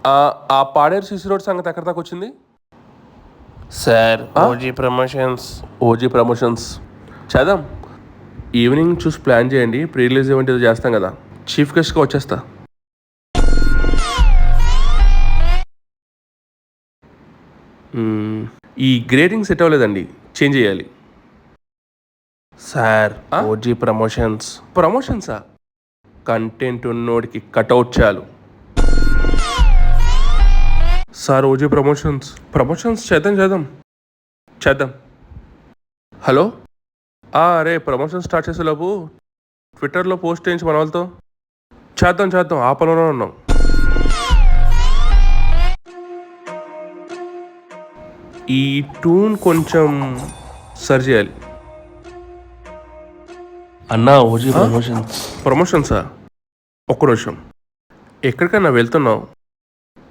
ఆ Paderu CC road సంగతి ఎక్కడ దాకా వచ్చింది సార్ ఓజీ ప్రమోషన్స్ చేద్దాం. ఈవినింగ్ చూసి ప్లాన్ చేయండి. ప్రీ రిలీజ్ ఈవెంట్ ఏదో చేస్తాం కదా, చీఫ్ గెస్ట్గా వచ్చేస్తా. ఈ గ్రేడింగ్ సెట్ అవ్వలేదండి, చేంజ్ చేయాలి. సార్ ఓజీ ప్రమోషన్సా? కంటెంట్ ఉన్నోడికి కట్అవుట్ చాలు సార్. ఓజీ ప్రమోషన్స్ చేద్దాం. హలో, అరే ప్రమోషన్ స్టార్ట్ చేసేలోపు ట్విట్టర్లో పోస్ట్ చేయించి మన వాళ్ళతో చేద్దాం. ఆ పనిలోనే ఉన్నాం. ఈ ట్యూన్ కొంచెం సరి చేయాలి అన్నా. ఓజీ ప్రమోషన్సా? ఒక్క నిమిషం. ఎక్కడికైనా వెళ్తున్నావు?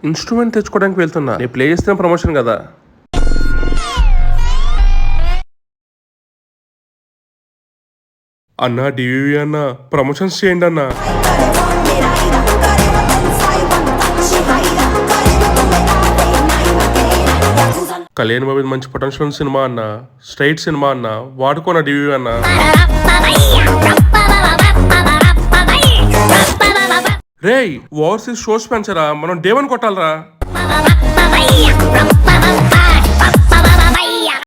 ఇన్స్ట్రుమెంట్ తెచ్చుకోవడానికి వెళ్తున్నా. నేను ప్లే చేస్తున్న ప్రమోషన్ కదా. అన్నా డివి అన్నా, ప్రమోషన్స్ చేయండి అన్నా. కళ్యాణ్ బాబు మంచి పొటెన్షియల్ సినిమా అన్న, స్ట్రైట్ సినిమా అన్న, వాడుకోనా డివి అన్న. రేయ్, ఓవర్సీస్ షోస్ పెంచరా, మనం డే 1 కొట్టాలరా.